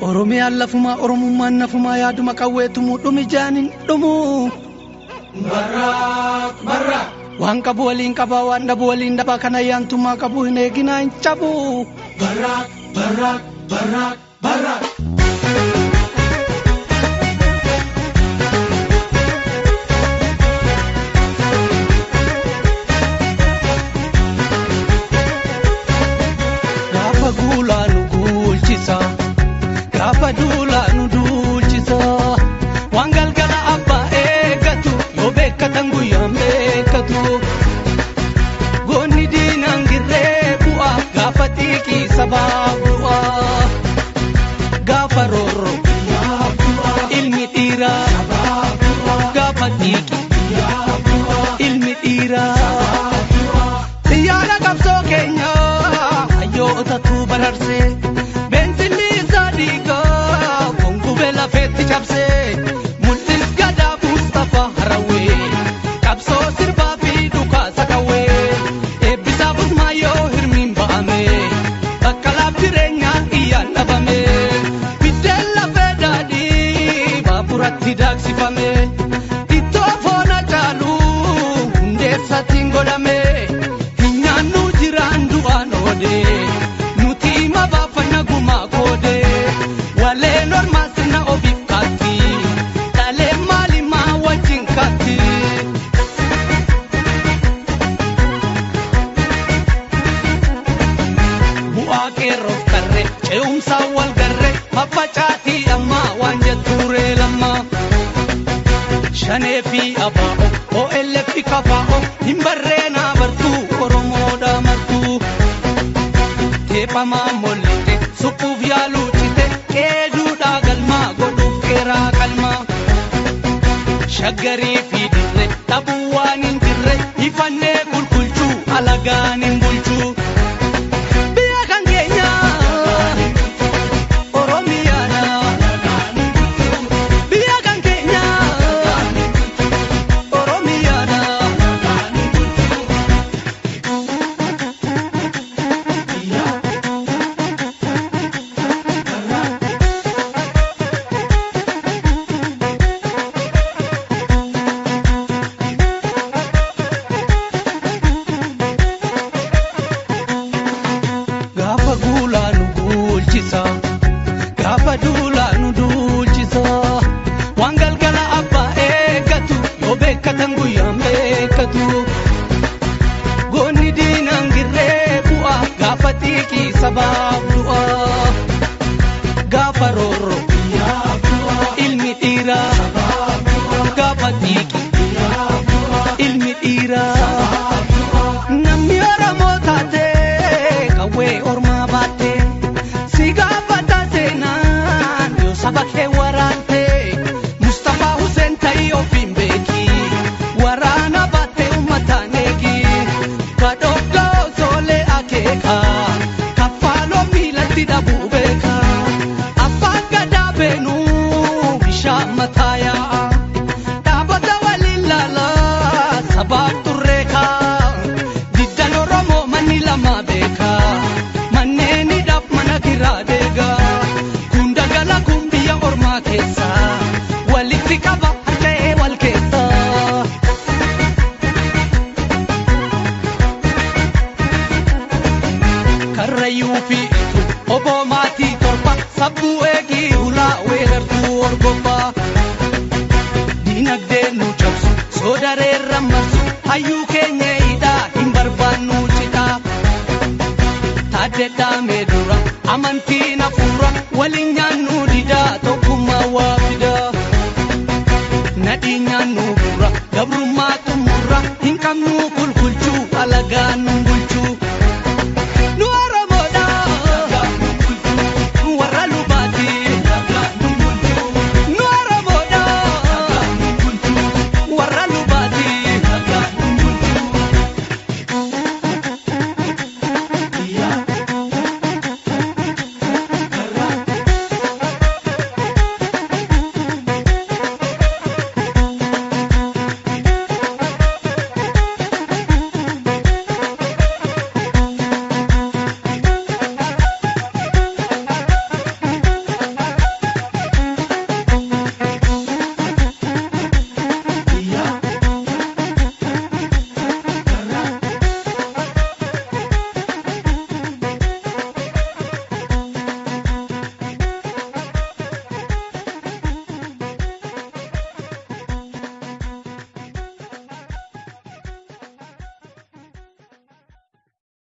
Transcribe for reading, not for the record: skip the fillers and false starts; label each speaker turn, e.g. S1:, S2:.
S1: Oromiyaa lafuma Oromummaan nafuma yaaduma qawweetumu dhumi jaanin dhumu Barra waan qabu waliin qaba waan dhabu waliin dhaba kana yaantummaa qabu hin eeginaa hin cabu Barra Gaafa guulaa nu gulchisa Gaafa duulaa nu dulchisa waan galgala abbaa eeggatu yoo beekkatan guyyaan beekkatu goonni diinaan girree bu'a gaafa xiiqii sabaa bu'a gaafa roorro ilmi dhiiraa gaafa xiiqii ilmi dhiiraa xiyyaara qabsoo keenya hayyootatu bararse beensilli isaa dhiigaa gongubee lafeetti cabsee mul'is gadaa Mustafa Harawee qabsoo sirbaa fi dhukaasa qawwee eebbisaafus maayyoo hirmiin ba'ame bakka laaf jireenyaa iyyaan dhabame biddeen lafee daadhii baaburatti daaksifame ittoo foona caalu hundeessattiin godhame hin nyaannu jiraan du'aan oodee nuti hima baafanna gumaa koodee walee normaa sirna ofiif kaatti dhalee maalimaa wajjin kaatti bu'aa qeerroof qarree ce'umsaan wal garree maffacaatii ammaa waan jettuuree lammaa shanee fi abaa'oo OLF fi kafaa'oo hin barreenaa bartuu Oromoodha martuu teephamaa mollite suphuuf yaaluu cite qeeduudhaa galmaa godhuuf qeeraa qalmaa shaggarii fi dirree dhabuu waan hin jirre ifannee qulqulchuu alagaan hin bulchuu biyya kan keenya Oromiyaadha biyya kan keenya Oromiyaadha Gaafa guulaa nu gulchisa Gaafa duulaa nu dulchisa waan galgala abbaa eeggatu yoo beekkatan guyyaan beekkatu goonni diinaan girree bu'a gaafa xiiqii sabaa bu'a gaafa roorro ilmi dhiiraa gaafa xiiqii ilmi dhiiraa namni Oromoo taatee qawwee ormaa baattee si gaafata seenaan yoo saba kee waraantee Mustafa Hussein ta'ii ofiin beeki waraana baattee uummataan eegi kadhooddoo soolee akeeka kaffaaloo miilatti dhabuu beeka abbaan gadaa beenuu bishaan mataa yaa'a dhaabata waliin laalaa sabaan turreekaa diddan Oromoo manni lama beeka manneeniidhaaf mana kiraa deegaa kun dagala kun biyya ormaa keessa walitti qaba harka'ee wal keessa karrayyuu fi oboo maatii torba sabbuu eegii hulaa weerartuu orgobbaa diinagdee nu cabsu soodareerra marsu hayyuu keenya hidhaa hin barbaannu cidhaa taaddeedhaa meedura amantiin hafuura waliin nyaannu didaa tokkummaa waa fidaa nadhii nyaannu bu'uura gabrummaa